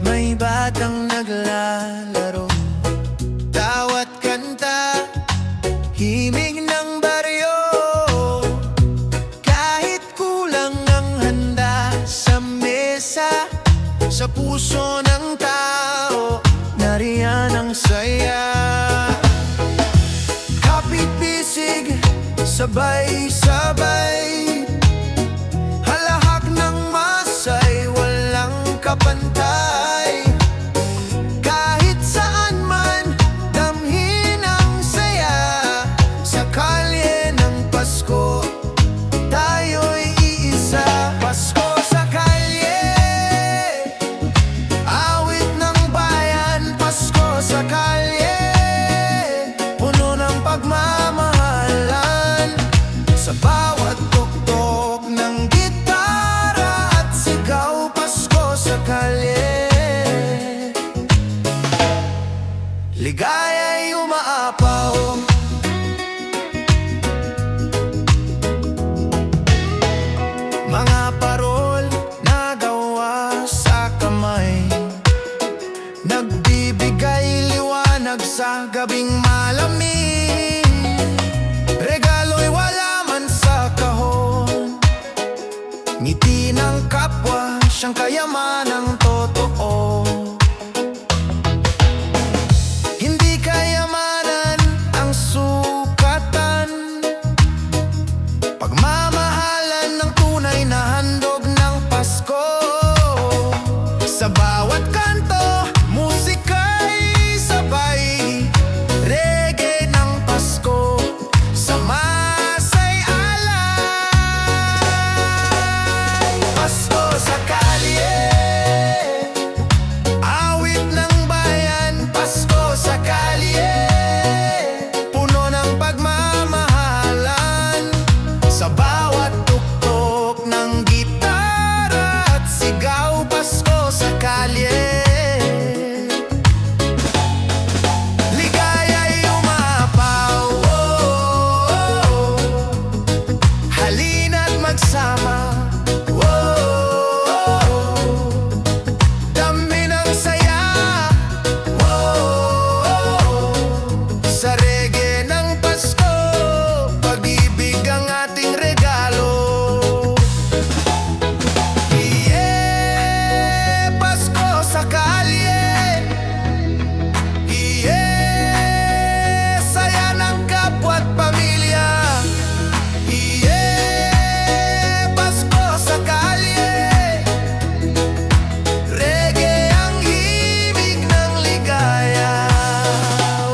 May batang naglalaro, tawat kanta, himig ng baryo. Kahit kulang ang handa sa mesa, sa puso ng tao, nariyan ang saya. Kapit-bisig, sabay-sabay, halahak ng masay, walang kapantay. Kahit saan man, damhin ang saya. Sa kalye ng Pasko, tayo'y iisa. Pasko sa kalye, awit ng bayan. Pasko sa kalye, puno ng pagmamahalan. Sa bawat tuktok ng gitara at sigaw, Pasko sa kalye, ligaya'y umaapaw. Mga parol na gawa sa kamay, nagbibigay liwanag sa gabing malamig. Regalo'y wala man sa kahon, ngiti ng kapwa, siyang kayamanang totoo. Hindi kayamanan ang sukatan, pagmamahalan ng tunay na handog ng Pasko. Sa bawat kanto, musika'y sabay, reggae ng Pasko, sa masay alay. Pasko sa kalye, awit ng bayan. Pasko sa kalye, puno ng pagmamahalan. Sa bawat tuktok ng gitara at sigaw, Pasko sa kalye, ligaya'y umapaw. Halina't magsama, dami ng saya. Sa reggae ng Pasko, pag-ibig ang ating regalo. Yeah, Pasko sa kalye, yeah, saya ng kapwa't pamilya. Yeah, Pasko sa kalye, reggae ang himig ng ligaya.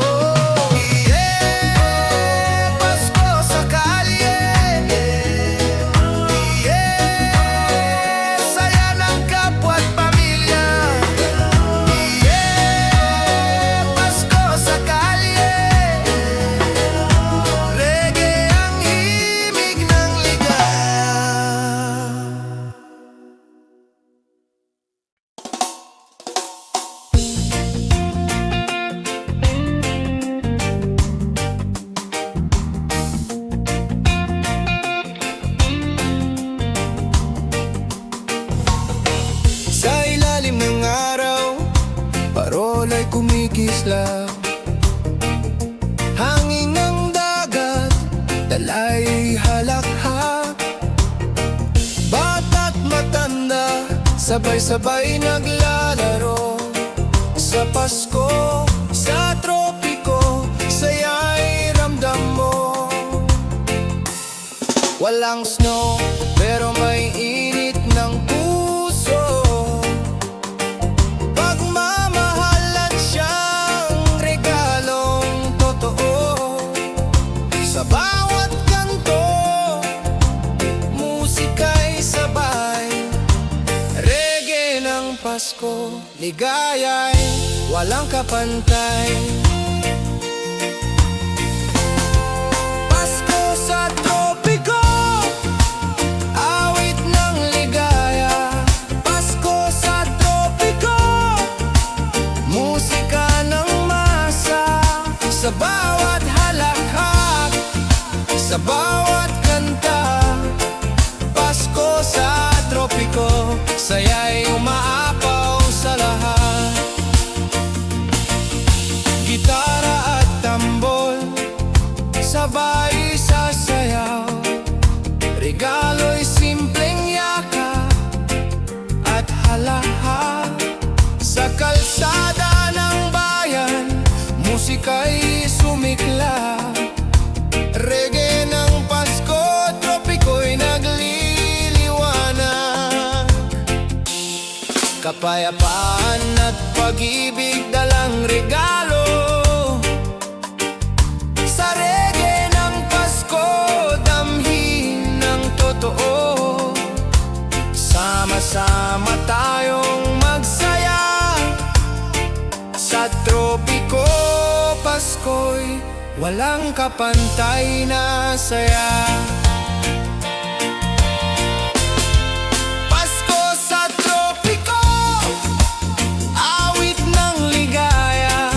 Oh, yeah, Pasko sa kalye, yeah, saya ng kapwa't pamilya. Yeah, Pasko sa kalye, reggae ang himig ng ligaya. Sa ilalim ng araw, parol ay kumikislaw. Hangin ng dagat, dalay halakhak. Bata't matanda, sabay-sabay naglalaro. Sa Pasko, sa tropiko, saya'y ramdam mo. Walang snow, pero may init ng puso. Pagmamahalan siyang regalong totoo. Sa bawat kanto, musika'y sabay, reggae ng Pasko, ligaya'y walang kapantay. Pasko sa tropiko, awit ng ligaya. Pasko sa tropiko, musika ng masa. Sa bawat halakhak, sa bawat kanta, Pasko sa tropiko, saya'y umaapaw sa lahat. kapayapaan at pag-ibig dalang regalo. Sa reggae ng Pasko, damhin ng totoo. Sama-sama tayong magsaya. Sa tropiko, Pasko'y walang kapantay na saya. Pasko sa tropiko, awit ng ligaya.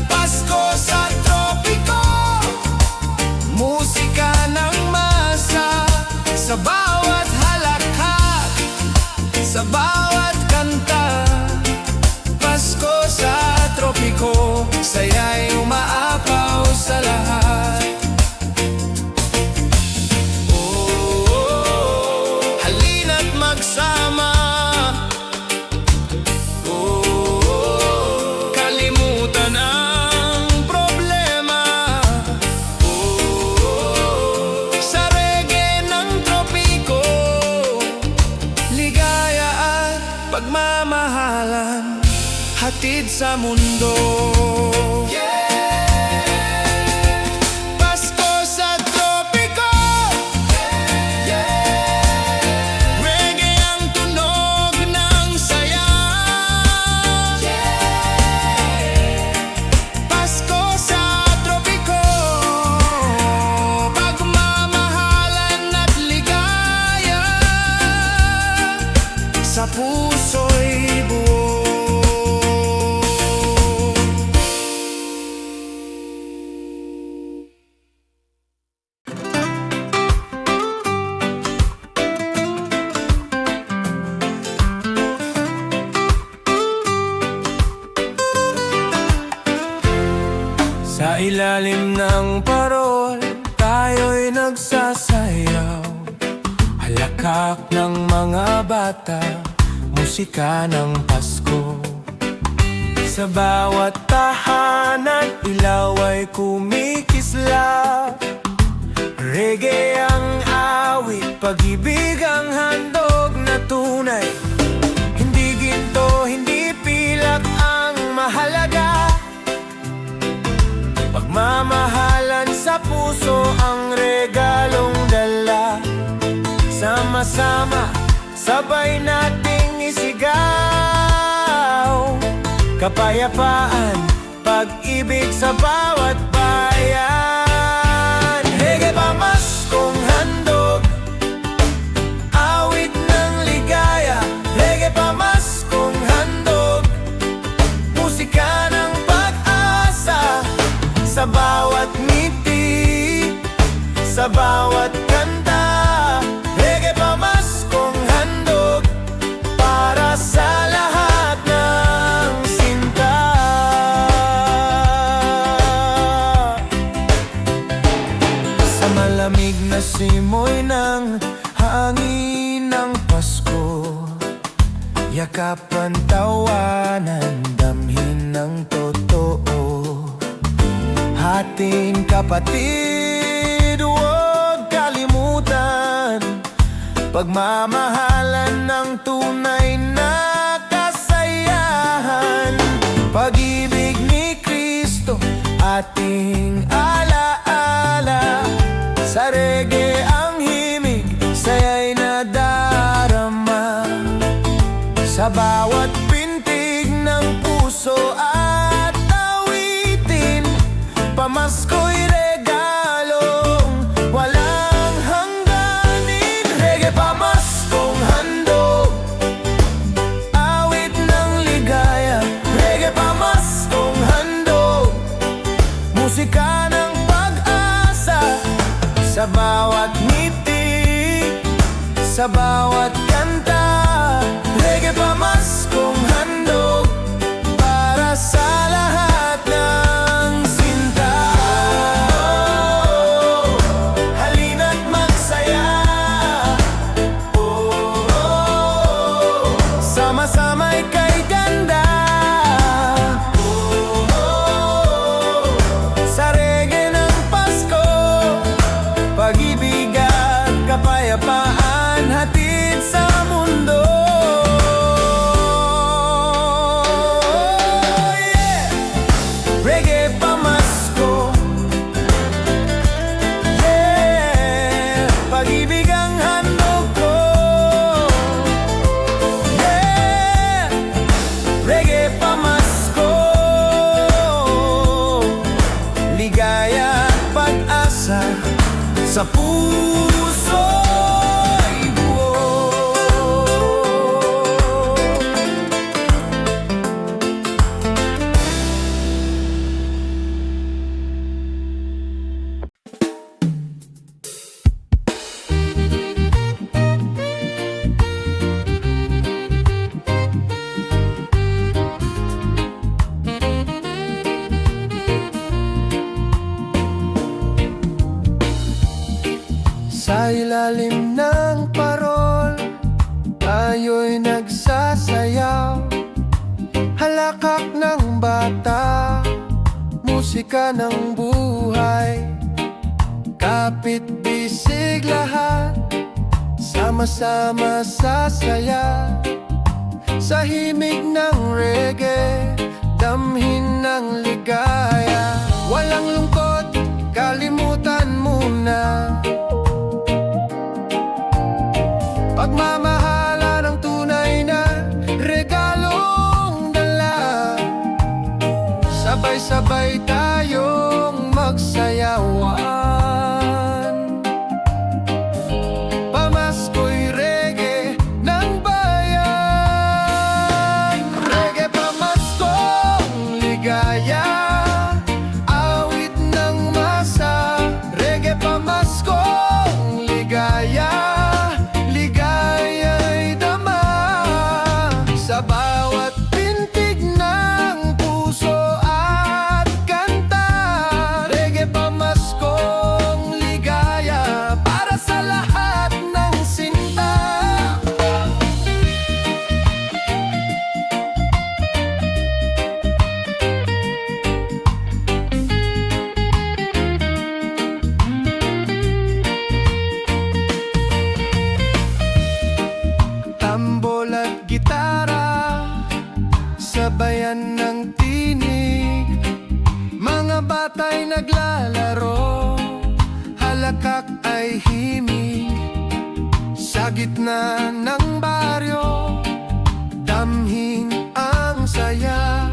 Pasko sa tropiko, musika ng masa. Sa bawat halakhak, sa bawat kanta. Pasko sa tropiko, saya'y umaapaw sa lahat. Halina't magsama. Kalimutan ang problema. Sa reggae ng tropiko, ligaya at pagmamahalan hatid sa mundo. Pasko sa tropiko, reggae ang tunog ng saya. Pasko sa tropiko, pagmamahalan at ligaya sa puso'y buo. Sa ilalim ng parol, tayo'y nagsasayaw. Halakak ng mga bata, musika ng Pasko. Sa bawat tahanan, ilaw ay kumikislap. Reggae ang awit, pag-ibig ang handog na tunay. Hindi ginto, hindi pilak ang mahalaga. Pagmamahalan sa puso ang regalong dala. Sama-sama, sabay nating isigaw. Kapayapaan, pag-ibig sa bawat bayan. Reggae pamaskong handog, awit ng ligaya. Reggae pamaskong handog, musika ng pag-asa. Sa bawat ngiti, sa bawat kanta. Reggae pamaskong handog, para sa lahat ng sinta. Sa malamig na simoy ng hangin ng Pasko, yakapan, tawanan, damhin ng totoo. Ating kapatid, huwag kalimutan. Pagmamahalan ng tunay na kasayahan. Pag-ibig ni Kristo, ating alaala. Sa reggae ang himig, saya'y nadarama. Sa bawat pintig ng puso at awitin, pamasko'y regalong walang hangganin. Reggae pamaskong handog, ilalim ng parol, tayo'y nagsasayaw. Halakak ng bata, musika ng buhay. Kapit bisig lahat, sama-sama sa saya. Sa himig ng reggae, damhin ng ligaya. Walang lungkot, kalimutan muna. Pagmamahala ng tunay na regalong dala. Sabay-sabay tayong magsayawan. Pamasko'y reggae ng bayan. Reggae pamaskong ligaya, awit ng masa. Reggae pamaskong ligaya, ligaya'y dama. Sa bawat pintig ng puso at kanta, reggae pamaskong ligaya para sa lahat ng sinta. Tambol at gitara, sabayan ng tinig. Mga bata'y naglalaro, halakak ay himig. Sa gitna ng baryo, damhin ang saya.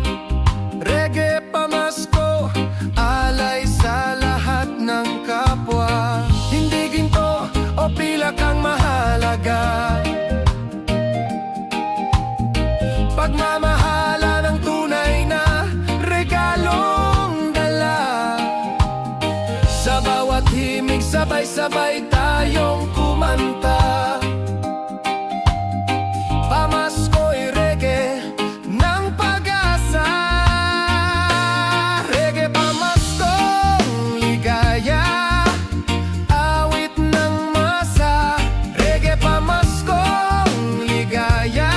Reggae pamasko, alay sa lahat ng kapwa. Hindi ginto o pilak ang mahalaga, pagmamahala ng tunay na regalong dala. Sa bawat himig, sabay-sabay tayong kumanta. Pamasko'y reggae ng pag-asa. Reggae pamaskong ligaya, awit ng masa. Reggae pamaskong ligaya,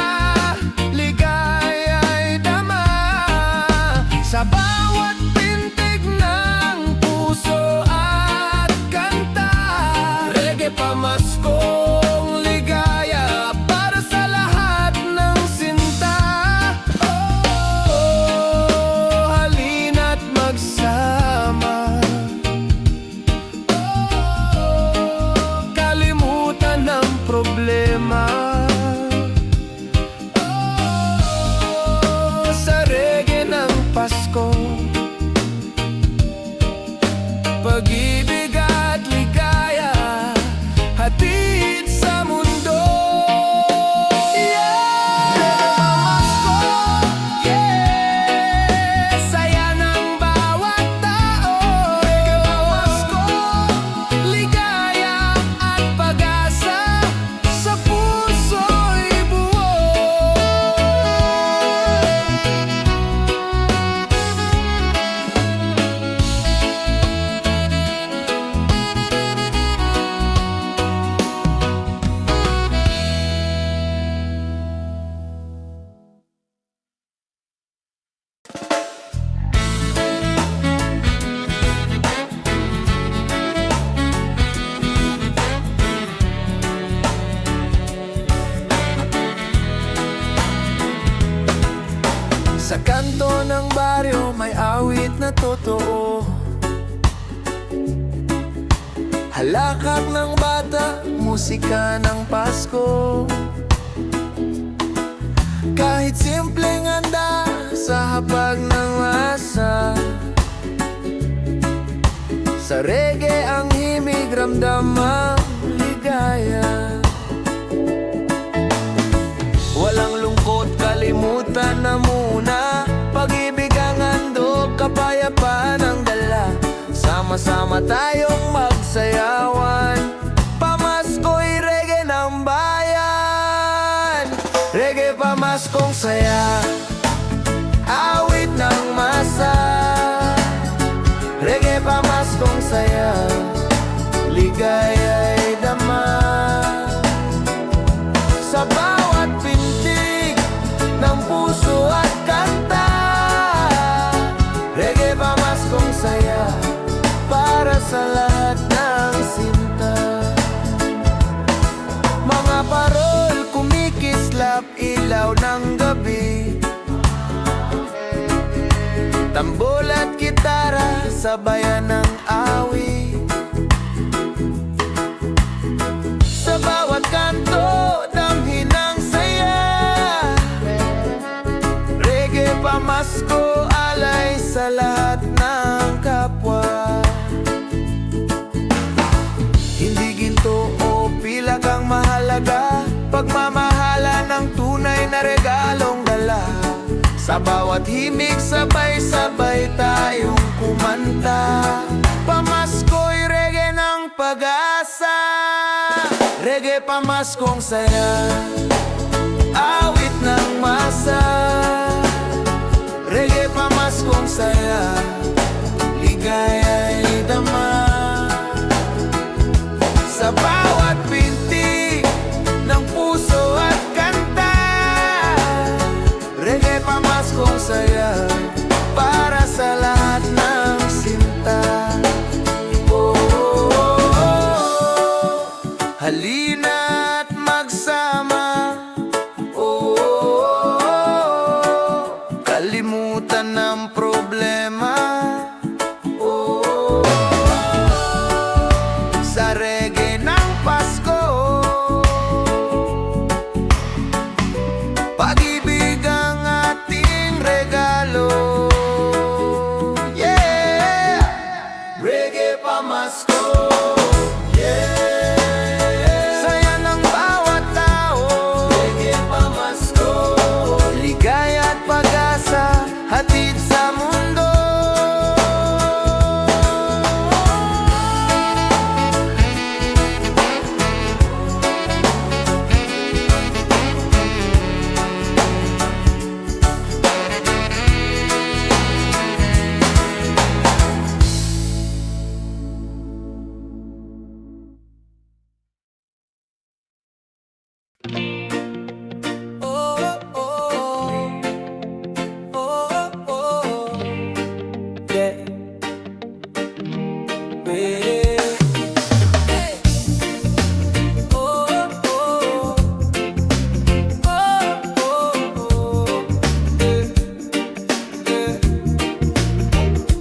ligaya'y dama. Sa bawat pintig ng puso at kanta, reggae pamaskong ligaya para sa lahat ng sinta. Oh, halina't magsama. Oh, kalimutan ang problema. Sa reggae ng Pasko, pag-ibig at ligaya, hatid sa mundo. Yeah! Pamasko, yeah! Saya ng bawat tao. Reggae pamasko, ligaya at pag-asa sa puso'y buo. Sa kanto ng baryo may awit na totoo. Halakak ng bata, musika ng Pasko. Kahit simpleng handa sa hapag ng masa. Sa reggae ang himig, ramdam ang ligaya. Walang lungkot, kalimutan na muna. Pag-ibig ang handog, kapayapaan ang dala. Sama-sama tayong magsayawan. Pamasko'y reggae ng bayan. Reggae pamaskong saya, awit ng masa. Reggae pamaskong saya, ligaya'y dama. araw ng gabi. Tambol at gitara, sabayan ng awit. Sa bawat kanto, damhin ng saya. Reggae pamasko, alay sa lahat ng kapwa. Hindi ginto o pilak ang mahalaga, pagmamahala ng tunay na regalong dala. Sa bawat himig, sabay-sabay tayong kumanta. Pamasko'y reggae ng pag-asa. Reggae pamaskong saya, awit ng masa. Reggae pamaskong saya, ligaya'y dama. Sa bawat pintig ng puso at kanta, reggae pamaskong saya, para sa lahat ng sinta. Oh, oh, oh, oh. Halina't magsama. Oh, oh, oh. Kalimutan ng problema. Oh, oh, oh. Sa reggae ng Pasko, pag-ibig ang ating regalo. Yeah! Reggae pamasko. Hatid sa mundo.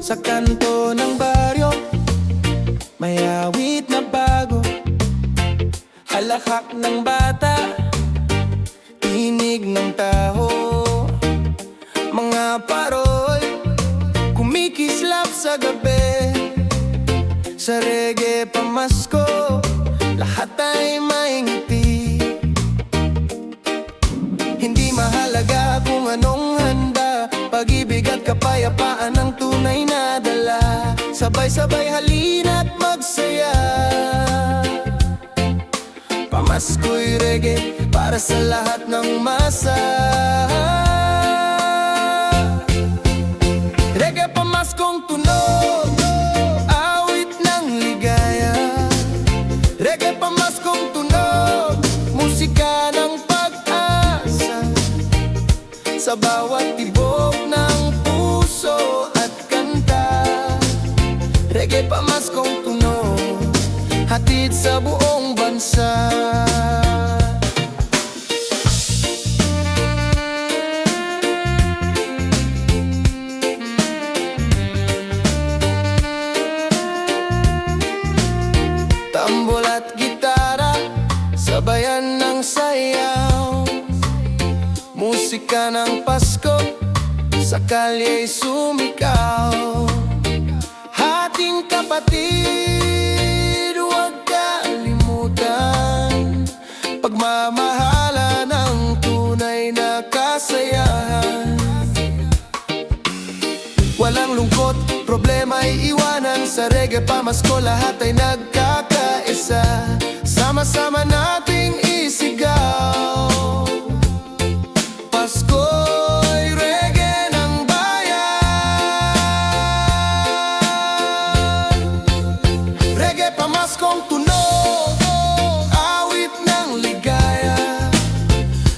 Sa kanto ng baryo, may awit na bago. Halakhak ng bata, tinig ng taho. Mga parol, kumikislap sa gabi. Sa reggae pamasko, lahat ay maingiti. Hindi mahalaga kung anong handa, pag-ibig at kapayapaan ang tunay na dala. Sabay-sabay halina't magsaya. Pamasko'y reggae para sa lahat ng masa. Reggae pamaskong tunog, awit ng ligaya. Reggae pamaskong tunog, musika ng pag-asa. Sa bawat tibok ng puso at kanta, reggae pamaskong tunog, hatid sa buong bansa. Tambol at gitara, sabayan ng sayaw. Musika ng Pasko, sa kalya'y sumikaw. Hating kapatid, huwag kalimutan, pagmamahala ng tunay na kasayahan. Walang lungkot, problema'y iwanan. Sa reggae pamasko, lahat ay nagkakaisa. Sama-sama nating isigaw. Pasko'y reggae ng bayan. Reggae pamaskong tunog, awit ng ligaya.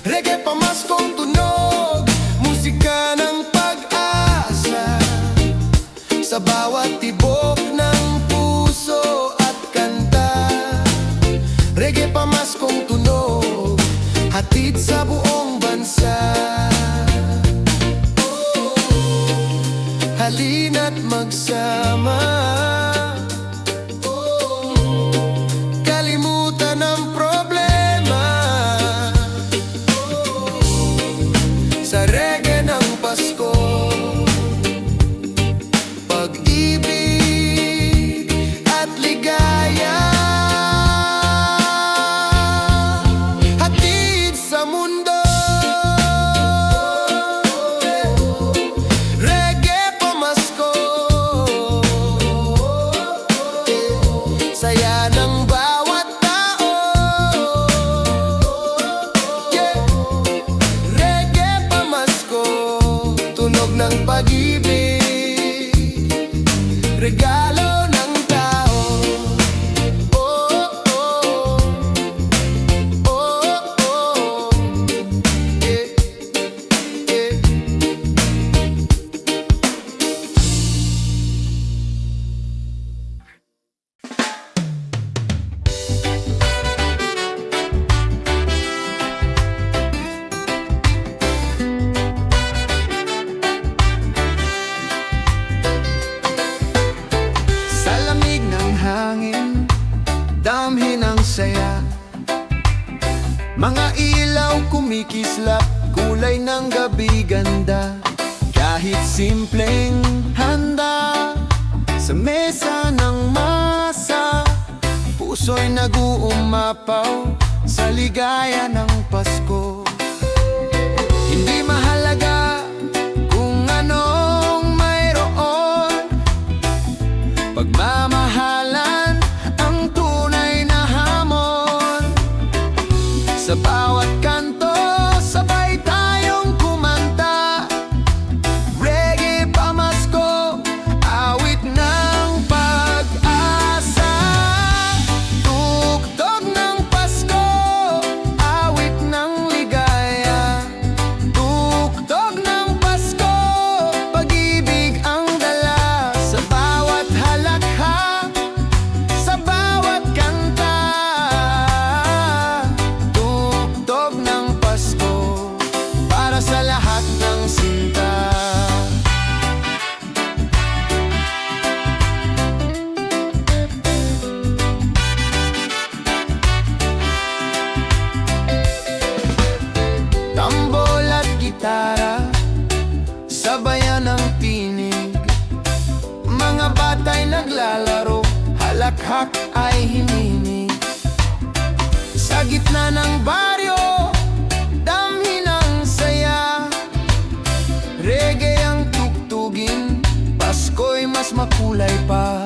Reggae pamaskong tunog, musika ng pag-asa. Sa bawat tibok ng puso at kanta, reggae pamaskong halina't magsama. Kalimutan ang problema sa reggae ng Pasko. Pag-ibig at ligaya, hatid sa mundo. Reggae pamasko, saya ng bawat tao. Reggae pamasko, tunog ng pag-ibig, regalo ng tao. Oh, oh, oh, oh, yeah, yeah. Sa lamig ng hangin, damhin ang saya. Mga ilaw kumikislap, kulay ng gabi ganda. Kahit simpleng handa sa mesa ng masa, puso'y nag-uumapaw sa ligaya ng Pasko. Hindi mahalaga kung anong mayroon, pagmamahalan ang tunay na hamon. Sa bawat kanto, sabay tayong kumanta. Reggae pamasko, awit ng pag-asa. Tugtog ng Pasko, awit ng ligaya. Tugtog ng Pasko, pag-ibig ang dala. Sa bawat halakhak, sa bawat kanta. Tugtog ng Pasko, para sa lahat ng sinta. Tambol at gitara, sabayan ng tinig. Mga batay naglalaro, halakhak ay hinihinig. Sa gitna ng baryo, damhin ang saya. Reggae ang tugtugin, Pasko'y mas makulay pa.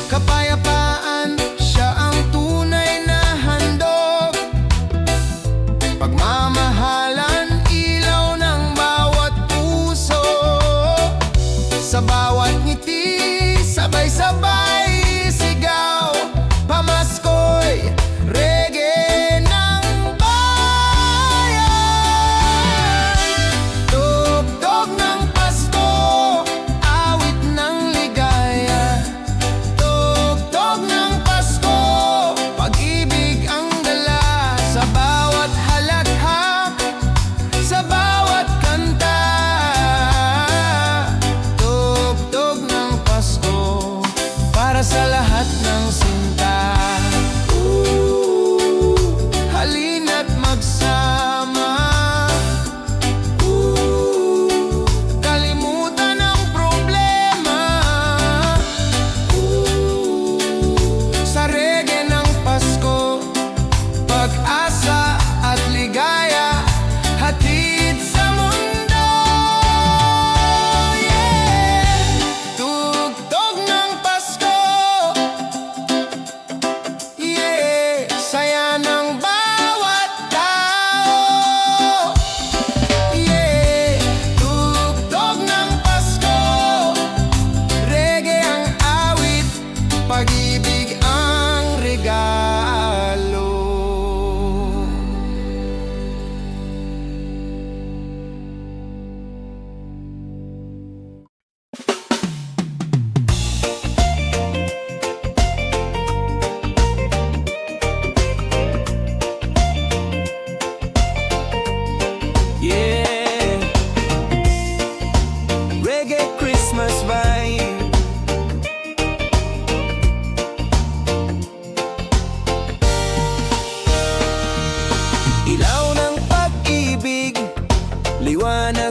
Kapayapaan, siya ang tunay na handog. Pagmamahalan, ilaw ng bawat puso. Sa bawat ngiti, sabay-sabay sigaw. Pamasko'y reggae ng bayan. Tugtog ng Pasko, awit ng ligaya.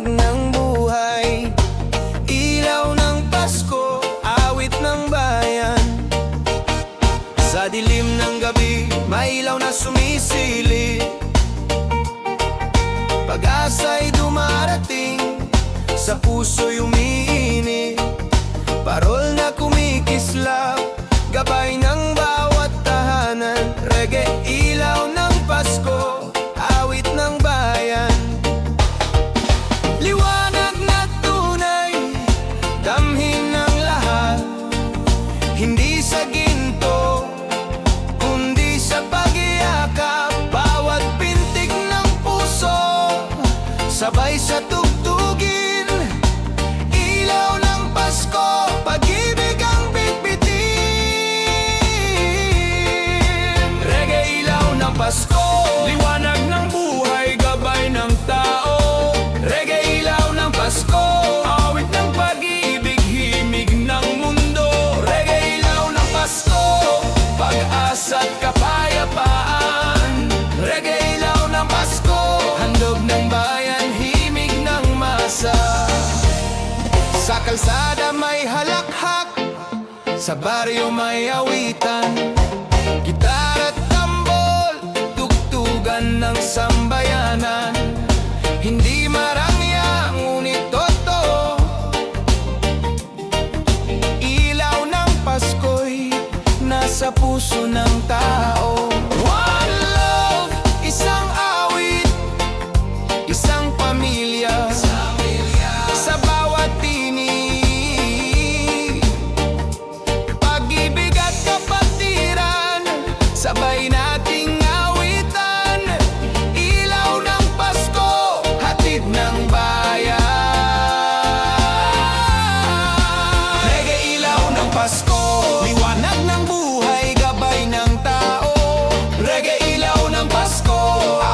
liwanag ng buhay. Ilaw ng Pasko, awit ng bayan. Sa dilim ng gabi, may ilaw na sumisili. Pag-asa'y dumarating, sa puso'y umiinit. Parol na kumikislap, gabay ng bawat tahanan. Reggae, ilaw ng Pasko, awit ng bayan. Liwanag na tunay, damhin ng lahat. Hindi sa ginto, kundi sa pag-iakap. Bawat pintig ng puso, sabay sa tugtugin. Ilaw ng Pasko, pag-ibig ang bitbitin. Reggae, ilaw ng Pasko, liwanag ng buhay, gabay ng tao. Reggae, ilaw ng Pasko, awit ng pag-ibig, himig ng mundo. Reggae, ilaw ng Pasko, pag-asa't kapayapaan. Reggae, ilaw ng Pasko, handog ng bayan, himig ng masa. Sa kalsada may halakhak, sa baryo may awitan. Gitara at tambol, tugtugan ng sambayanan. Hindi marangya, ngunit totoo. Ilaw ng Pasko'y nasa puso ng tao. One love, isang awit, isang pamilya. Sa bawat tinig, pag-ibig at kapatiran, sabay nating awitan. Ilaw ng Pasko, hatid ng bayan. Reggae, ilaw ng Pasko, liwanag ng buhay, gabay ng tao. Reggae, ilaw ng Pasko,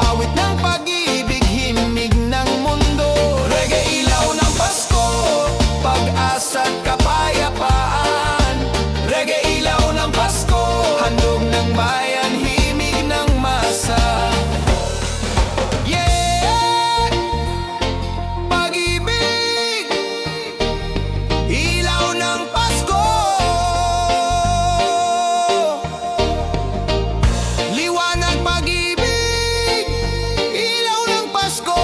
awit ng pag-ibig, himig ng mundo. Reggae, ilaw ng Pasko, pag-asa't kapayapaan. Reggae, ilaw ng Pasko, handog ng bayan, himig ng masa. Yeah! Pag-ibig, ilaw ng Pasko, liwanag pag-ibig, ilaw ng Pasko.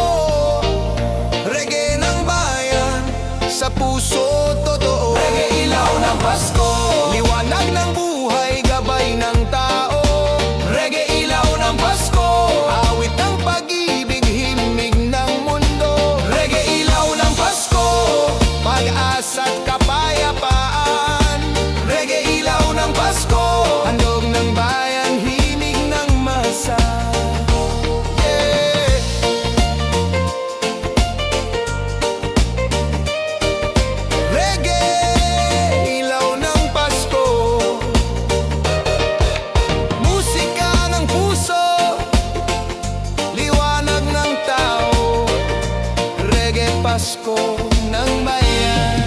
Reggae ng bayan, sa puso totoo. Reggae, ilaw ng Pasko, liwanag ng buhay, gabay ng tao. Reggae, ilaw ng Pasko, awit ng pag-ibig, himig ng mundo. Reggae, ilaw ng Pasko, pag-asa't kapayapaan. Reggae, ilaw ng Pasko, handog ng bayan, himig ng masa. Yeah! Reggae, ilaw ng Pasko, musika ng puso, liwanag ng tao. Reggae, Pasko ng bayan.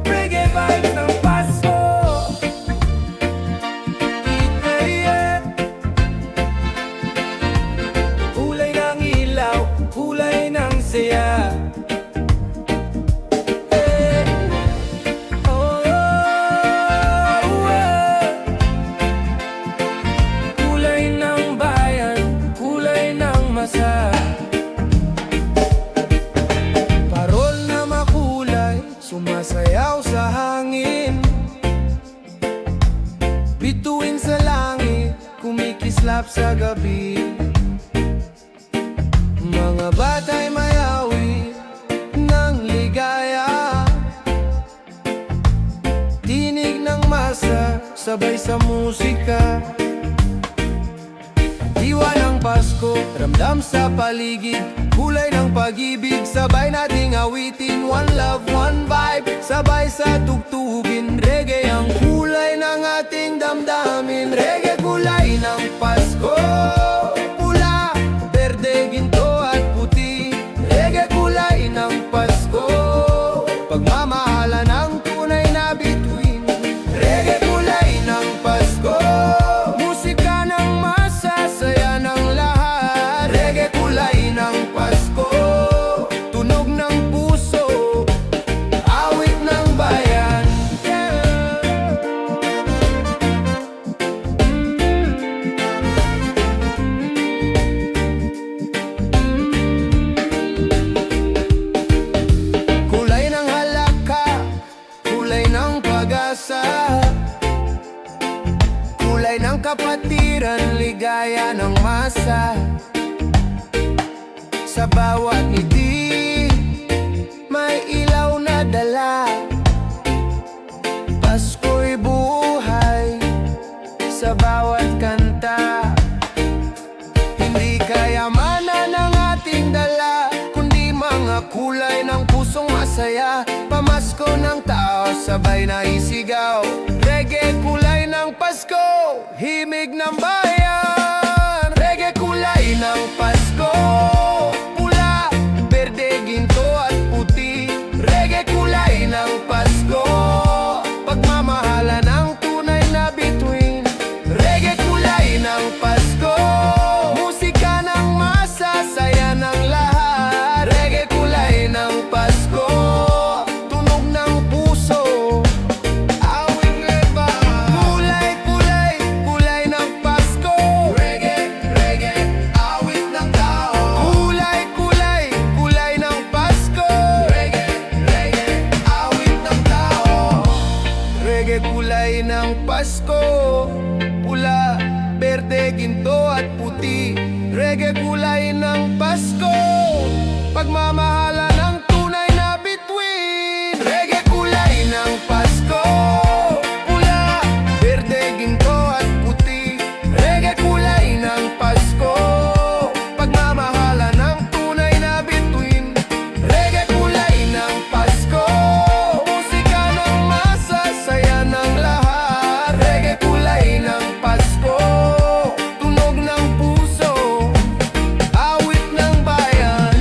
Reggae vibes ng Pasko. Yeah. Kulay ng ilaw, kulay ng saya. Oh, kulay ng bayan, kulay ng masa. Parol na makulay, sumasayaw sa hangin. Bituin sa langit, kumikislap sa gabi. Mga batay mayawi ng ligaya. Tinig ng masa, sabay sa musika. Diwa ng Pasko, ramdam sa paligid. Kulay ng pag-ibig, sabay nating awitin. One love, one vibe, sabay sa tugtugin. Reggae ang kulay ng ating damdamin. Reggae kulay ng Pasko, pula, berde, ginto at pag-asa. Sa bawat ngiti may ilaw na dala. Pasko'y buhay sa bawat kanta. Hindi kayamanan ng ating dala, kundi mga kulay ng pusong masaya. Pamasko ng tao, sabay na isigaw. Reggae kulay ng Pasko, himig ng bayan. Reggae kulay ng Pasko, pula, berde, ginto at puti. Reggae kulay ng Pasko, pagmamahala ng tunay na bituin. Reggae kulay ng Pasko, musika ng masa, saya ng lahat. Reggae kulay ng Pasko, tunog ng puso, awit leba. Kulay, kulay, kulay ng Pasko. Reggae, reggae, awit ng tao. Kulay, kulay, kulay ng Pasko. Reggae, reggae, awit ng tao. Reggae kulay ng Pasko, pula, berde, ginto at puti. Reggae kulay ng Pasko, pagmamahala ng tunay na bituin. Reggae kulay ng Pasko, pula, berde, ginto at puti. Reggae kulay ng Pasko, pagmamahala ng tunay na bituin. Reggae kulay ng Pasko, musika ng masa, saya ng lahat. Reggae kulay ng Pasko, tunog ng puso, awit ng bayan.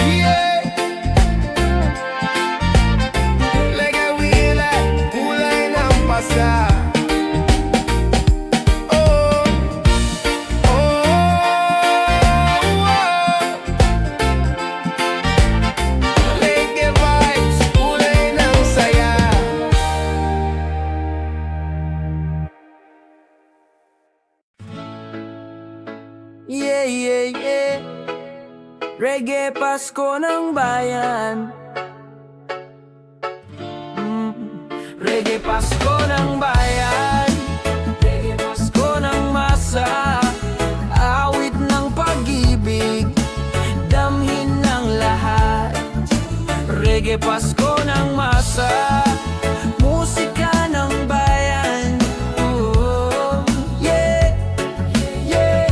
Yeah. Reggae wila, kulay ng pasa. Oh, oh, oh. Reggae vibes, kulay ng saya. Yeah, yeah, yeah. Reggae Pasko ng bayan. Reggae Pasko ng bayan. Reggae Pasko ng masa. Awit ng pag-ibig, damhin ng lahat. Reggae Pasko ng masa. Musika ng bayan. Oh, yeah. Yeah.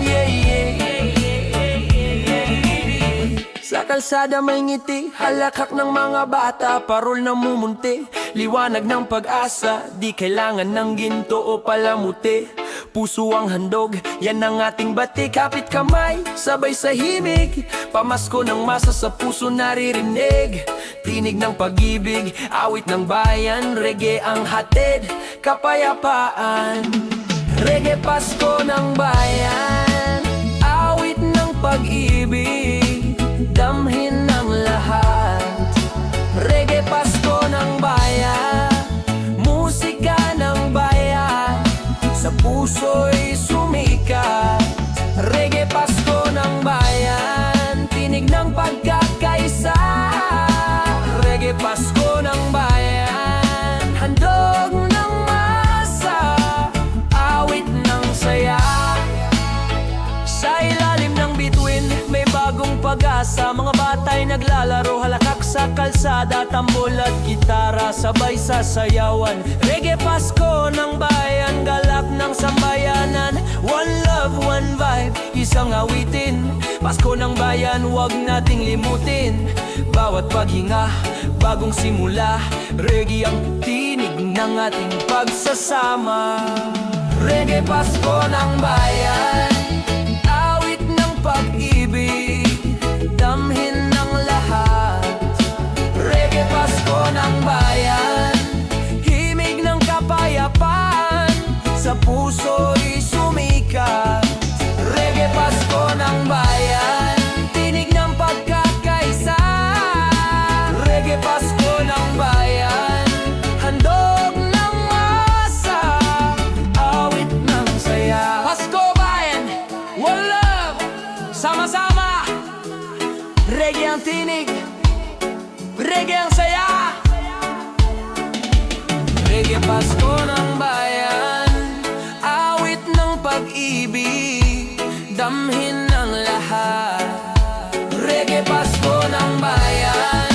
Yeah, yeah, yeah, yeah, yeah, yeah. Sa kalsada may ngiti, halakak ng mga bata, parol na mumunti, liwanag ng pag-asa, di kailangan ng ginto o palamuti. Puso ang handog, yan ang ating batik. Kapit kamay, sabay sa himig, pamasko ng masa sa puso naririnig. Tinig ng pag-ibig, awit ng bayan, reggae ang hatid, kapayapaan. Reggae Pasko ng bayan, awit ng pag-ibig, damhin ng lahat. Reggae Pasko ng bayan, musika ng bayan, sa puso'y sumikat. Reggae Pasko ng bayan, tinig ng pagkakaisa. Reggae Pasko ng bayan, handog ng masa, awit ng saya. Sa ilalim ng bituin, may bagong pag-asa. Mga bata'y naglalaro, halakak sa kalsada, tambol at gitara, sabay sa sayawan. Reggae Pasko ng bayan, galak ng sambayanan. One love, one vibe, isang awitin. Pasko ng bayan, wag nating limutin. Bawat paghinga, bagong simula. Reggae ang tinig ng ating pagsasama. Reggae Pasko ng bayan, awit ng pag-ibig, damhin ng lahat. Reggae Pasko ng bayan, himig ng kapayapaan, sa puso'y sumikat. Reggae Pasko ng bayan, tinig ng pagkakaisa. Reggae Pasko ng bayan, handog ng masa, awit ng saya. Pasko bayan, one love, sama-sama. Reggae ang tinig, reggae ang saya. Reggae Pasko ng bayan, awit damhin ng lahat. Reggae Pasko ng bayan,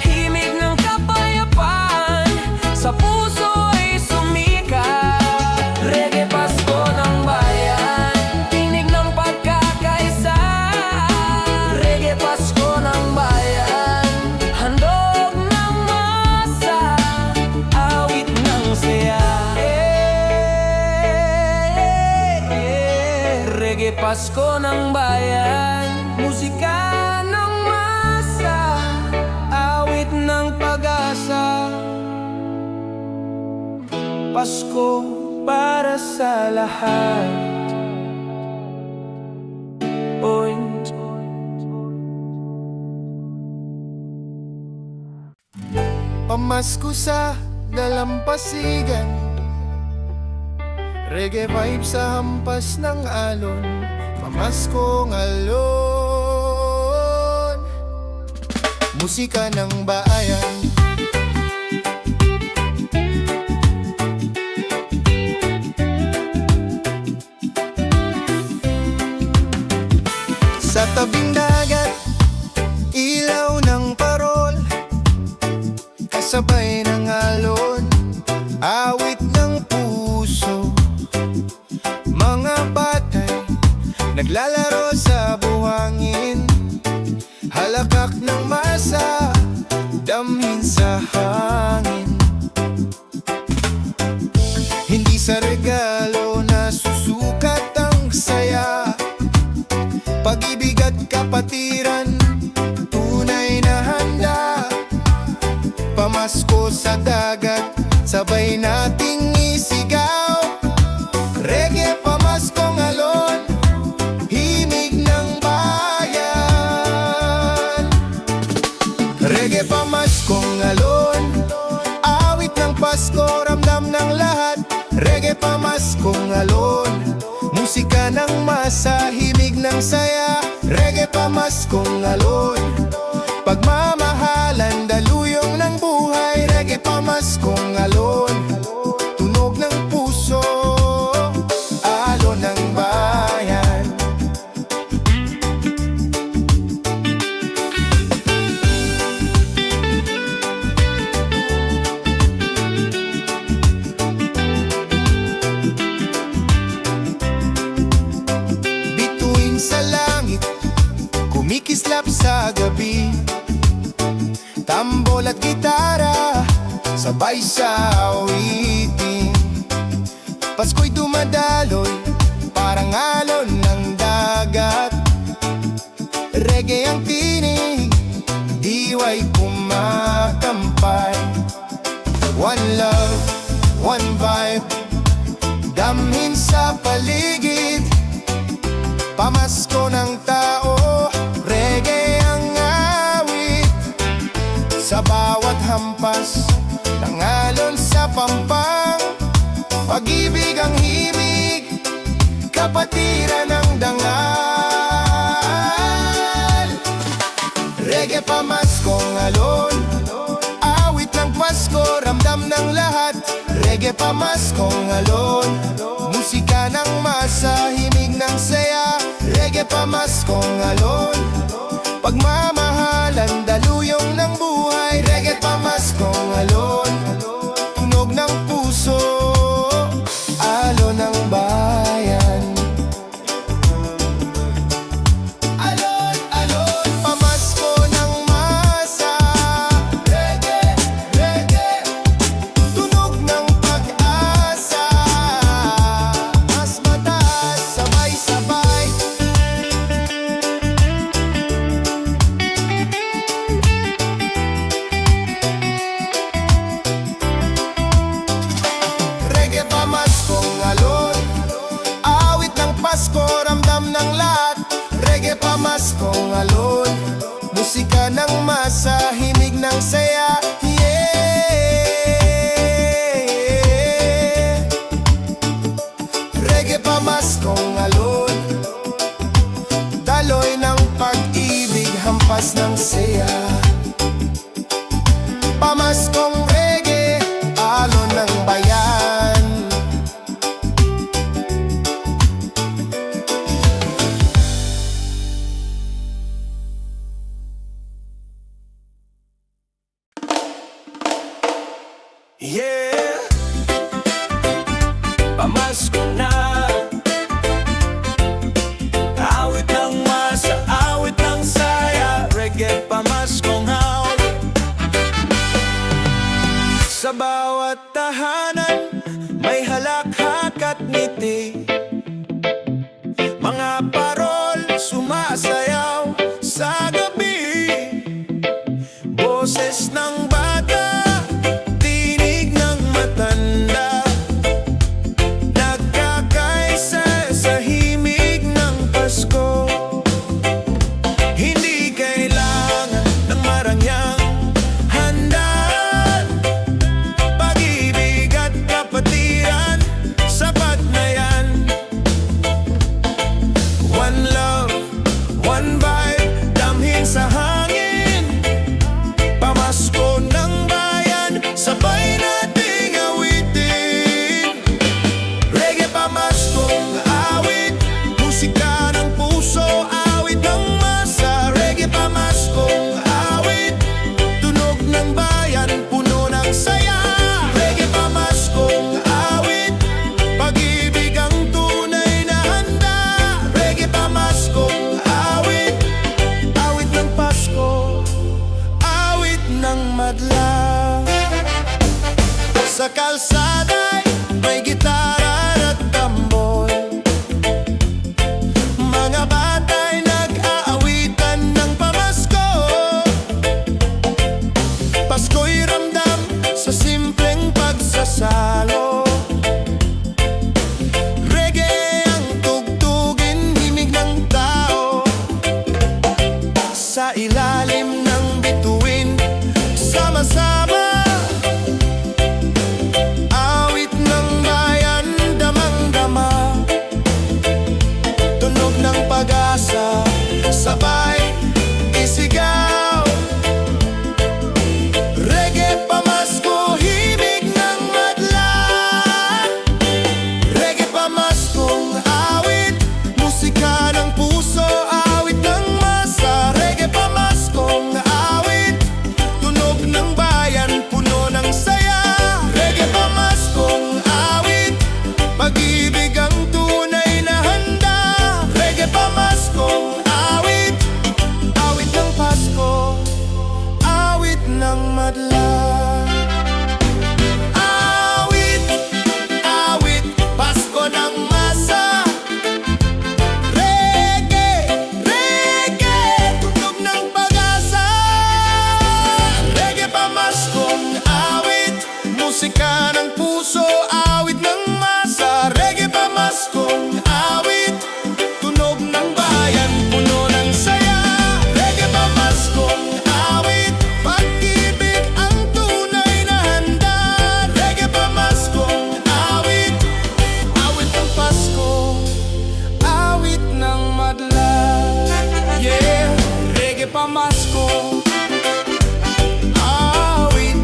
himig ng kapayapaan, sa puso ay sumikat. Reggae Pasko ng bayan, tinig ng pagkakaisa. Reggae Pasko ng bayan, handog ng masa, awit ng saya. Reggae Pasko ng bayan, musika ng masa, awit ng pag-asa. Pasko para sa lahat. Point. Pamasko sa dalampasigan, reggae vibe sa hampas ng alon. Pamaskong alon, musika ng bayan. Sa tabing dagat, ilaw ng parol, kasabay ng alon, awit ng puso. Mga batay naglalaro sa buhangin, halakak ng masa, damhin sa hangin. Hindi sa regalo na susukat ang saya, pag-ibig at kapatiran, tunay na handa. Pamasko sa dagat, sabay nating isigaw. Reggae Pamaskong alon, himig ng bayan. Reggae Pamaskong alon, awit ng Pasko, ramdam ng lahat. Reggae Pamaskong alon, musika ng masa, himig ng saya. Reggae Pamaskong alon, pagmamahalan, daluyong ng buhay. Reggae Pamaskong alon, tunog ng puso, alon ng bayan. Bituin sa langit, kumikislap sa gabi, tambol at gitara, sabay sa awitin. Pasko'y dumadaloy, parang alon ng dagat. Reggae ang tinig, diwa'y kumakampay. One love, one vibe, damhin sa paligid. Pamasko ng tao, reggae ang awit. Sa bawat hampas ng alon sa pampang, pag-ibig ang himig, kapatiran ng dangal. Reggae Pamaskong alon, awit ng Pasko, ramdam ng lahat. Reggae Pamaskong alon, musika ng masa, himig ng saya. Reggae Pamaskong alon, pagmamahalan, daluyong ng buhay. Reggae Pamaskong alon, tunog ng puso, alon ng bayan. Alon, alon, pamasko ng masa. Reggae, reggae, tunog ng pag-asa. Mas mataas, sabay-sabay. Reggae Pamaskong alon, awit ng Pasko, ramdam ng lahat. Reggae Pamaskong alon, musika ng masa, himig ng saya. Yeah. Reggae Pamaskong alon, daloy ng pag-ibig, hampas ng saya. Pamaskong reggae, alon ng bayan. bawat tahanan may halakhak at ngiti. Mga parol sumasayaw sa gabi. Boses ng bata, tinig ng matanda, nagkakaisa sa himig ng Pasko. Hindi kailangan ng marangyang handaan, pag-ibig at kapatiran, sapat na yan. One love, one vibe, damhin sa hangin. Pamasko ng bayan, sabay nating awitin. Reggae pamaskong awit, musika ng puso, awit ng masa. Reggae pamaskong awit, tunog ng bayan, puno ng saya. Reggae pamaskong awit, pag-ibig ang tunay na handa. Reggae pamaskong awit, awit ng Pasko, awit ng madla. Sa kalsada'y may gitara at tambol, mga bata'y nag-aawitan ng pamasko. Pasko'y ramdam sa simpleng pagsasalo. Reggae ang tugtugin, himig ng tao. Sa ilalim ng bituin, sama-sama, awit ng bayan, damang-dama. Tunog ng pag-asa, sabay isigaw. Reggae pamasko, himig ng madla. Reggae pamaskong awit, musika ng puso, awit ng masa. Reggae pamaskong awit, tunog ng bayan, puno ng saya. Reggae pamaskong awit, pag-ibig ang tunay na handa. Reggae pamaskong awit, awit ng Pasko, awit ng madla. Awit, awit, Pasko ng masa. Reggae, reggae, tunog ng pag-asa. Reggae pamaskong awit, musika ng puso, awit ng masa. Reggae pamaskong awit, tunog ng bayan, puno ng saya. Reggae pamaskong awit, pag-ibig ang tunay na handa. Reggae pamaskong awit, awit ng Pasko, awit ng madla. Yeah, reggae pamasko, awit,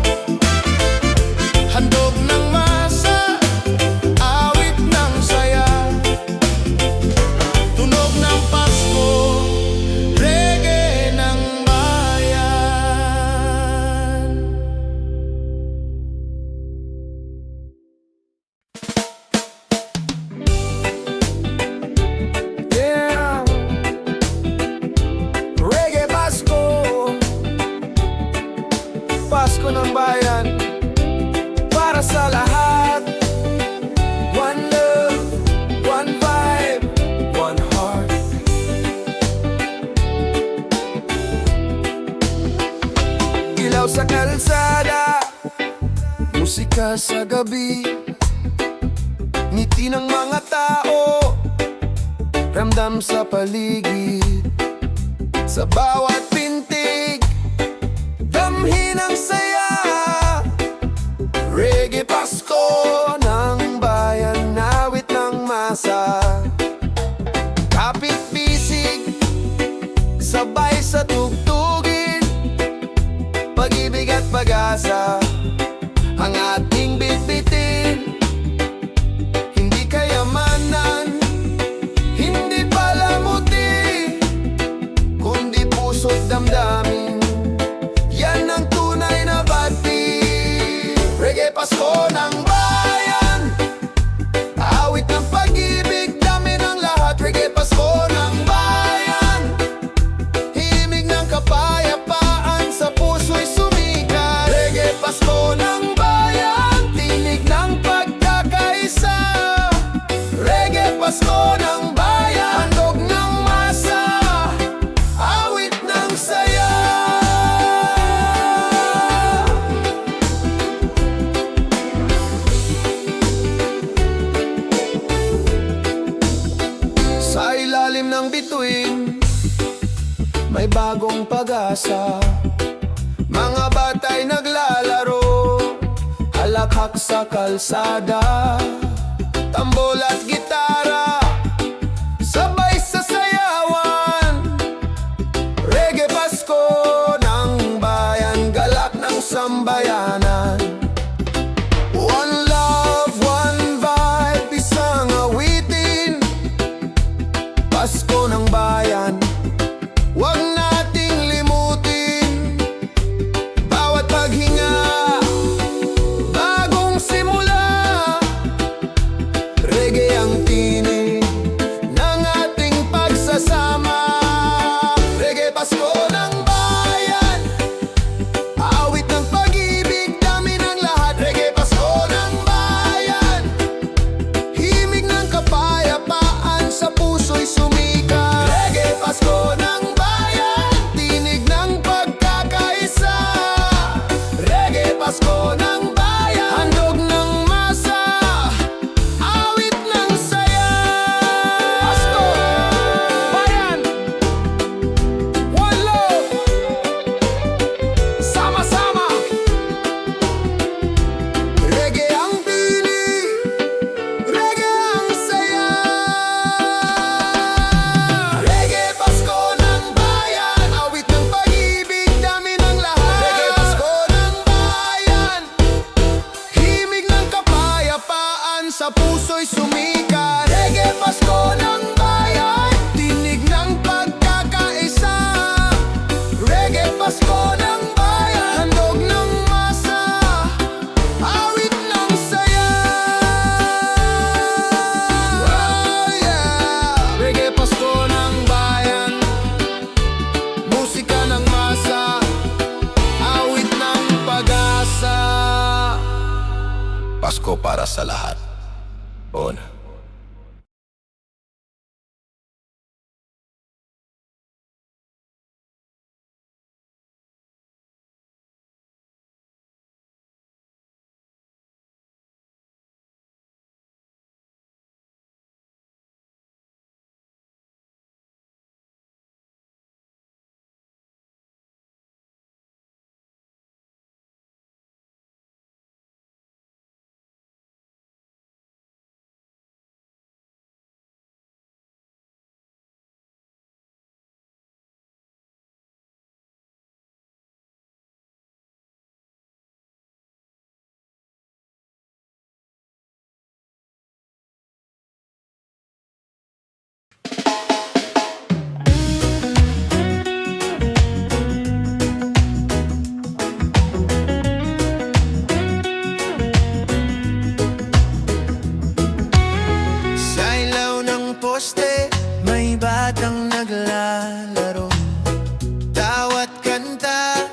handog ng masa, awit ng saya. Tunog ng Pasko, reggae ng bayan. Yeah, Reggae Pasko, Pasko ng bayan, para sa lahat. One love, one vibe, one heart. Ilaw sa kalsada, musika sa gabi, ngiti ng mga tao, ramdam sa paligid. Sa bawat pintig, damhin ang saya. Reggae Pasko ng bayan, awit ng masa. Kapit bisig, sabay sa tugtugin, pag-ibig at pag-asa ang ating bitbitin. Hindi kayamanan, hindi palamuti, kundi puso't damdamin. Yan ang tunay na bati. Reggae Pasko ng bayan, awit ng pag-ibig, dami ng lahat. Reggae Pasko ng bayan, himig ng kapayapaan, sa puso'y sumikat. Reggae Pasko ng bayan. may bagong pag-asa. Mga batay naglalaro, halakhak sa kalsada. Tambol at gitara, sabay sa sayawan. Reggae Pasko ng bayan, galak ng sambayanan. One love, one vibe, isang awitin. Pasko ng bayan, wag nating limutin. Bawat paghinga, bagong simula. Reggae ang tinig ng ating pagsasama. Reggae Pasko ng bayan, awit ng pag-ibig, dami ng lahat. Reggae Pasko ng bayan, himig ng kapayapaan, sa puso'y sumikat. Reggae Pasko ng bayan, tinig ng pagkakaisa. Reggae Pasko ng bayan, handog ng masa, awit ng saya. Pasko, bayan, one love, sama-sama. Reggae ang tinig, reggae ang saya. Reggae Pasko ng bayan, awit ng pag-ibig, dami ng lahat. Reggae Pasko ng bayan, himig ng kapayapaan, sa puso'y sumikat. Reggae Pasko ng bayan, tinig ng pagkakaisa. Reggae Pasko ng bayan, handog ng masa, awit ng saya. Oh yeah! Reggae Pasko ng bayan, musika ng masa, awit ng pag-asa. Pasko para sa lahat. On. Sa ilaw ng poste, may batang naglalaro. Tawat kanta,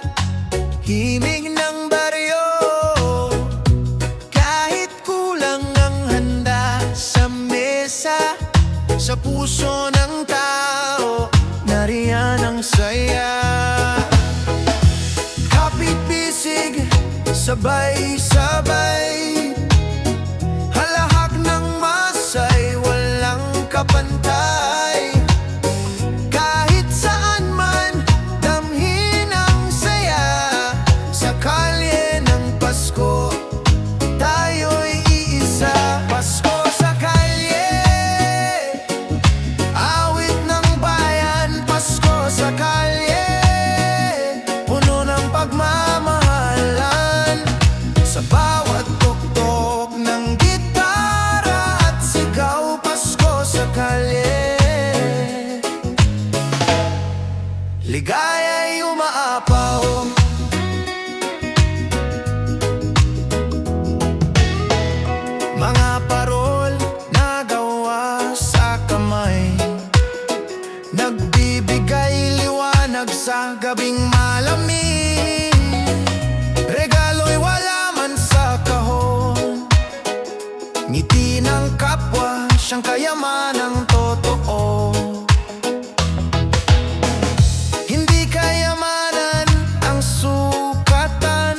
himig ng baryo. Kahit kulang ang handa sa mesa, sa puso ng tao, nariyan ang saya. Kapit bisig, sabay-sabay, halahak ng masay, walang kapantay. Kahit saan man, damhin ang saya. Sa kalye ng Pasko, tayo'y iisa. Pasko sa kalye, awit ng bayan. Pasko sa kalye, puno ng pagmamahalan. Sa bawat tuktok ng gitara at sigaw, Pasko sa kalye, ligaya'y umaapaw. Mga parol na gawa sa kamay, nagbibigay liwanag sa gabing malamig. Regalo'y wala man sa kahon, ngiti ng kapwa, siyang kayamanang totoo. Hindi kayamanan ang sukatan,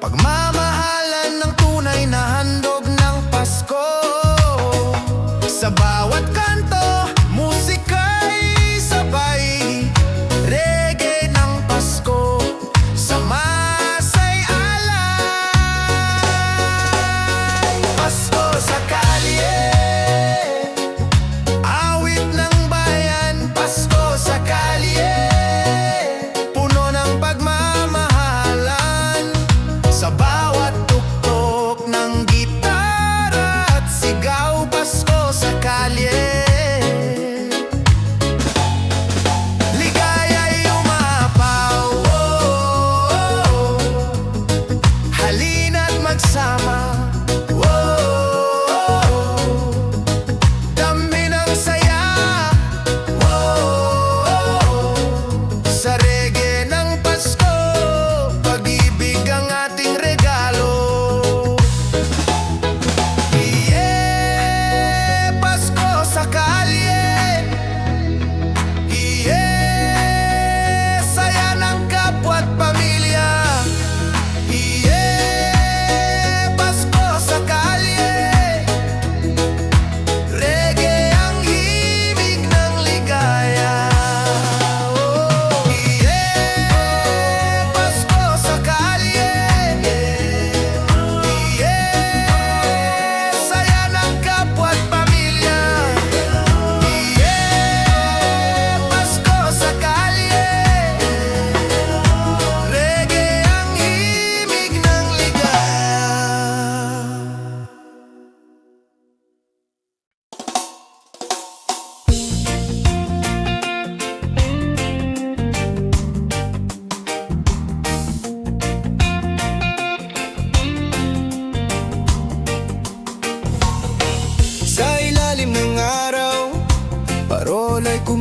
pagmamahalan ng tunay na handog ng Pasko. Sa bawat kanto, musika'y sabay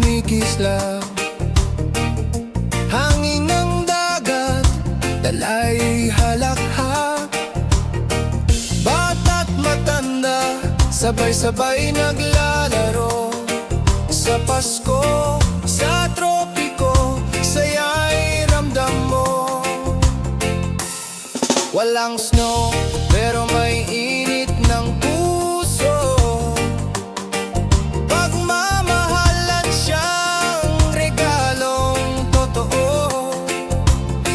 kumikislap. Hangin ng dagat, dalay halakhak. Bata't matanda, sabay-sabay naglalaro. Sa Pasko, sa tropiko, saya'y ramdam mo. Walang snow, pero may init ng puso. Pagmamahalan siyang regalong totoo.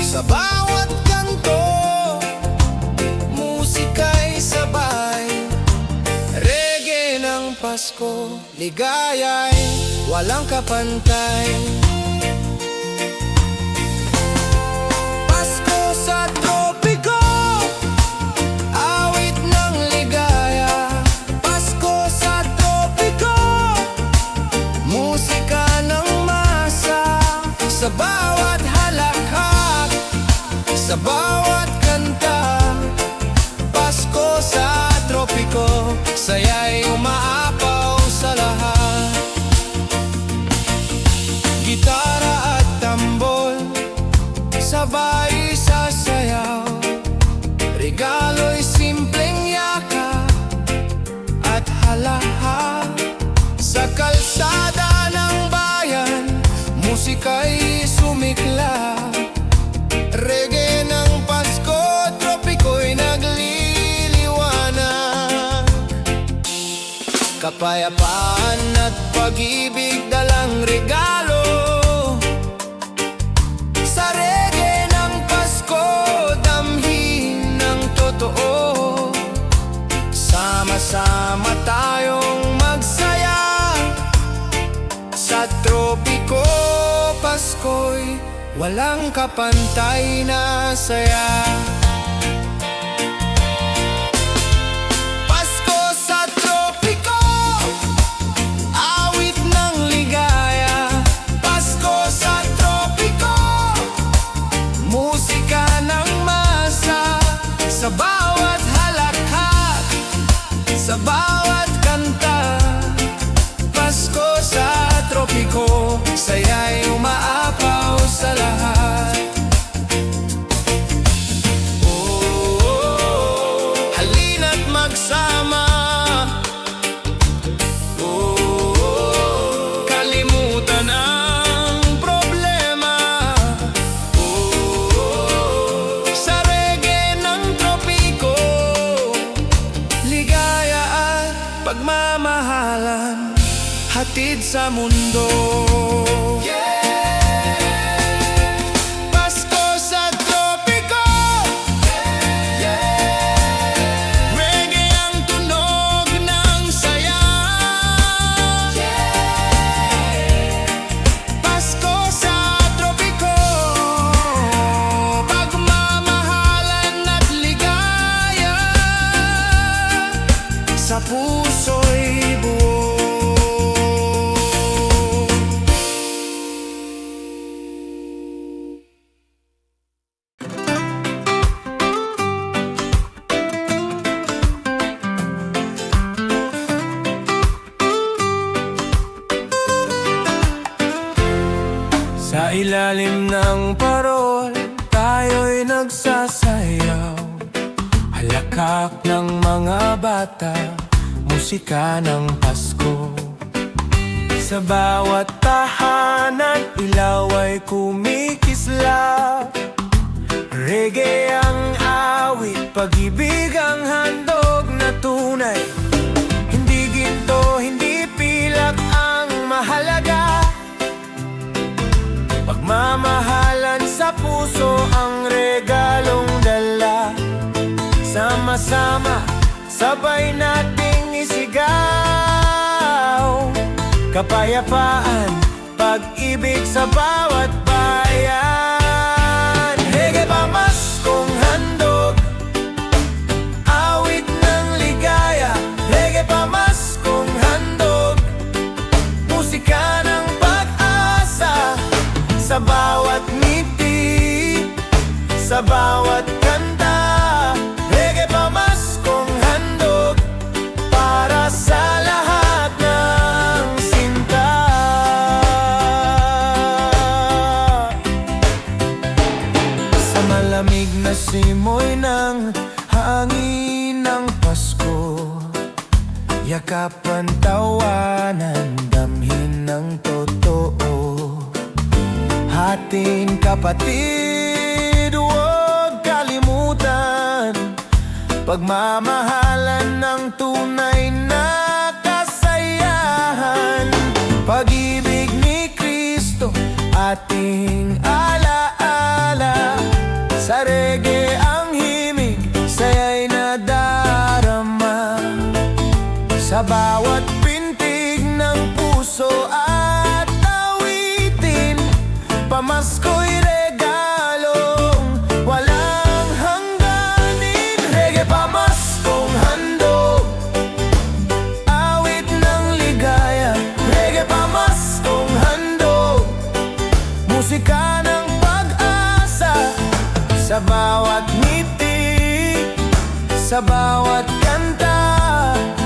Sa bawat kanto, musika'y sabay. Reggae ng Pasko, ligaya'y walang kapantay. Pasko sa tropiko, awit ng ligaya. Pasko sa tropiko, musika ng masa. Sa bawat halakhak, sa bawat kanta. Pasko sa tropiko, saya'y umaapaw sa lahat. Gitara at tambol, sabay sasayaw. Regalo'y simpleng yakap at halakhak. Sa kalsada ng bayan, musika'y sumiklab. Reggae ng Pasko, tropiko'y nagliliwanag. Kapayapaan at pag-ibig dalang regalo. Sa reggae ng Pasko, damhin ng totoo. Sama-sama tayong magsaya. Sa tropiko, Pasko'y walang kapantay na saya. Pasko sa tropiko, awit ng ligaya. Pasko sa tropiko, musika ng masa. Sa bawat halakhak, sa bawat kanta. Pasko sa tropiko, saya'y umaapaw sa lahat. Oh, halina't magsama. Oh, kalimutan ang problema. Oh, sa reggae ng tropiko, ligaya at pagmamahalan, hatid sa mundo. Pasko sa tropiko, reggae ang tunog ng saya. Pasko sa tropiko, pagmamahalan at ligaya. Sa puso'y buo. Sa ilalim ng parol, tayo'y nagsasayaw. Halakhak ng mga bata, musika ng Pasko. Sa bawat tahanan, ilaw ay kumikislap. Reggae ang awit, pag-ibig ang handog na tunay. Hindi ginto, hindi pilak ang mahalaga. Pagmamahalan sa puso ang regalong dala. Sama-sama, sabay nating isigaw. Kapayapaan, pag-ibig sa bawat bayan. Reggae pamaskong handog, awit ng ligaya. Reggae pamaskong handog, musika ng pag-asa. Sa bawat ngiti, sa bawat kanta. Reggae pamaskong handog, para sa lahat ng sinta. kapantawanan, damhin ng totoo. Ating kapatid, huwag kalimutan, pagmamahalan ng tunay na kasayahan. Pag-ibig ni Kristo, ating alaala. Sa reggae ang himig, saya'y nadarama. Sa bawat pintig ng puso at awitin, pamasko'y regalong walang hangganin. Reggae pamaskong handog, awit ng ligaya. Reggae pamaskong handog, musika ng pag-asa. Sa bawat ngiti, sa bawat kanta,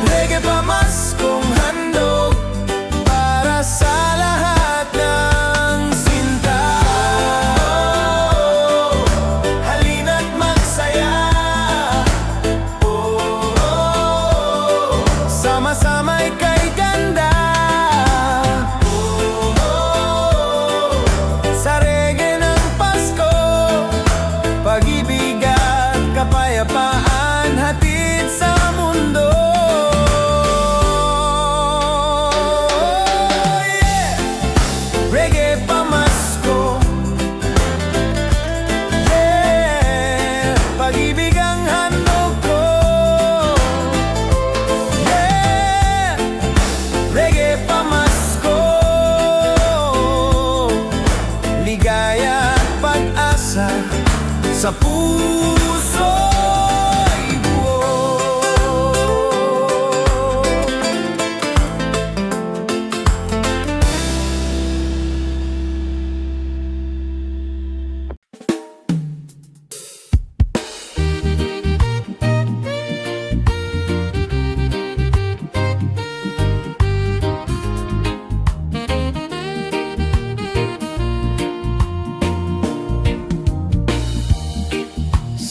reggae pamaskong handog para sa lahat ng sinta. Halina't magsaya, sama-sama'y kay ganda. Sa reggae ng Pasko, pag-ibig at kapayapaan hatid sa mundo. Yeah! Reggae pamasko, yeah! Pag-ibig ang handog ko, yeah! Reggae pamasko, ligaya at pag-asa sa puso'y buo.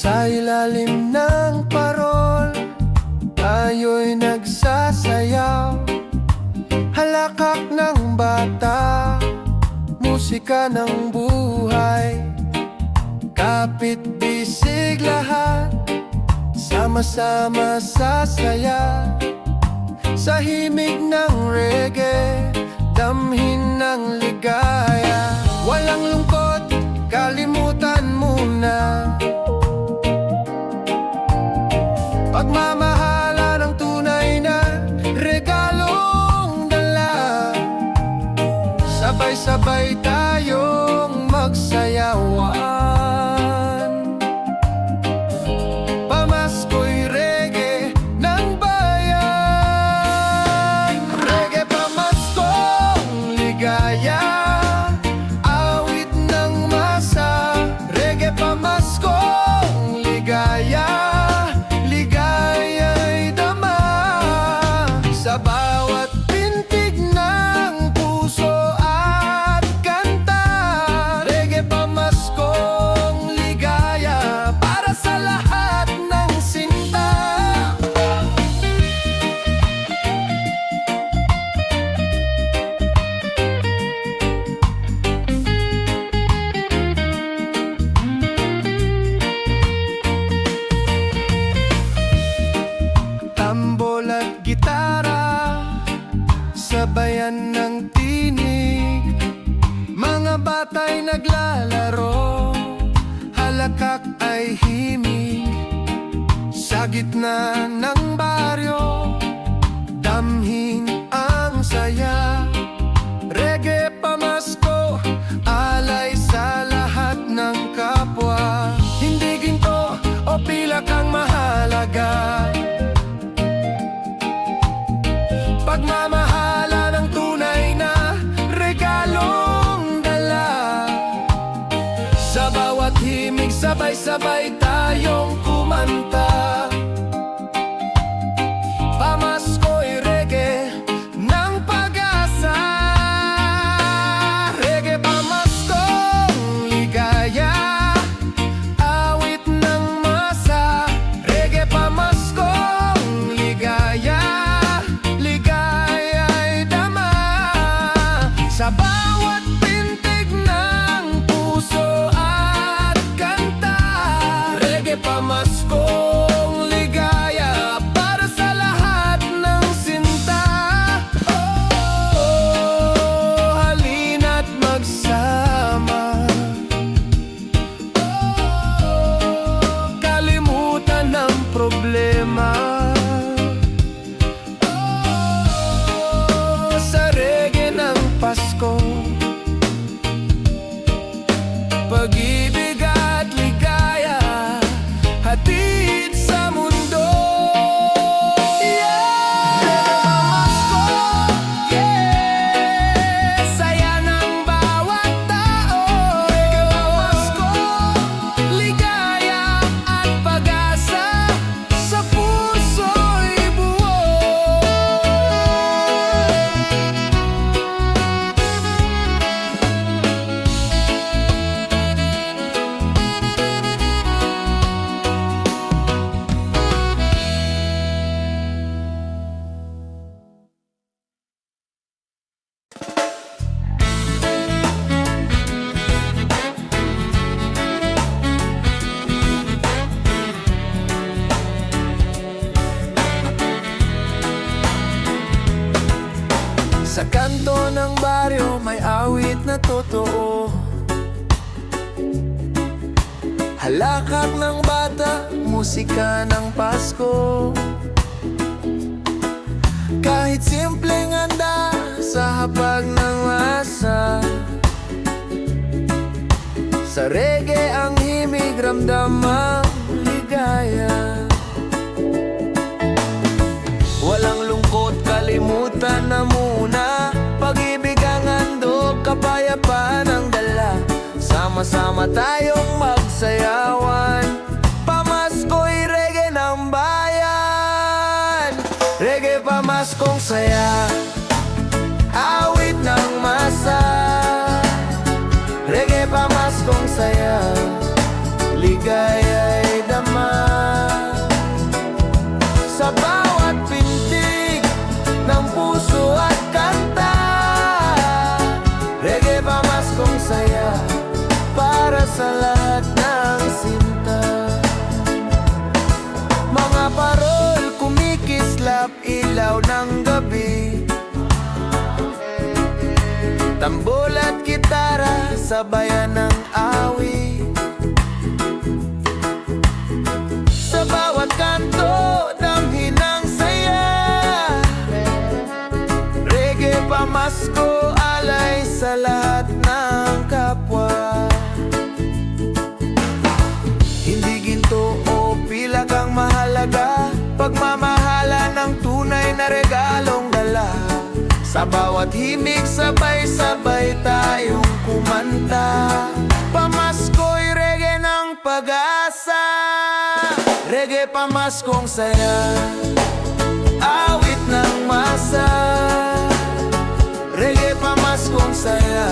Sa ilalim ng parol, tayo'y nagsasayaw. Halakak ng bata, musika ng buhay. Kapit-bisig lahat, sama-sama sa saya. Sa himig ng reggae, damhin ng ligaya. Walang lungkot, kalimutan muna. Pagmamahala ng tunay na regalong dala. Sabay-sabay tayong magsayawan. Pamasko'y reggae ng bayan. Reggae pamaskong ligaya, awit ng masa. Reggae pamaskong ligaya, ligaya'y dama. Sa bawat pintig ng puso at kanta, reggae pamaskong ligaya para sa lahat ng sinta. Tambol at gitara, sabayan ng tinig. Mga bata'y naglalaro, halakak ay himig. Sa gitna ng baryo, damhin ang saya. Reggae pamasko, alay sa lahat ng kapwa. Hindi ginto o pilak ang mahalaga, pagmamahala ng tunay na regalong dala. Sa bawat himig, sabay-sabay tayong kumanta. Pamasko'y reggae ng pag-asa. Reggae pamaskong ligaya, awit ng masa. Reggae pamaskong ligaya, pag-ibig at ligaya, hatid sa mundo. Pamasko, yeah, saya ng bawat tao. Pamasko, ligaya at pag-asa sa puso'y buo. Sa kanto ng baryo may awit na totoo. Halakak ng bata, musika ng Pasko. Kahit simpleng handa sa hapag ng masa, sa reggae ang himig, ramdam ang ligaya. Walang lungkot, kalimutan na muna. Pag-ibig ang handog, kapayapaan ang dala. Sama-sama tayong magsayawan. Pamasko'y reggae ng bayan. Reggae pamaskong saya, awit ng masa. Reggae pamaskong saya, ligaya'y dama. Sa bawat pintig ng puso at kanta, reggae pamaskong saya para sa lahat ng sinta. Mga parol kumikislap, ilaw ng gabi. Tambol at gitara, sabayan ng awit. Sa bawat kanto, damhin ng saya. Reggae pamasko, alay sa lahat ng kapwa. Hindi ginto o pilak ang mahalaga, pagmamahala ng tunay na regalong dala. Sa bawat himig, sabay-sabay tayong kumanta. Pamasko'y reggae ng pag-asa. Reggae pamaskong saya, awit ng masa. Reggae pamaskong saya,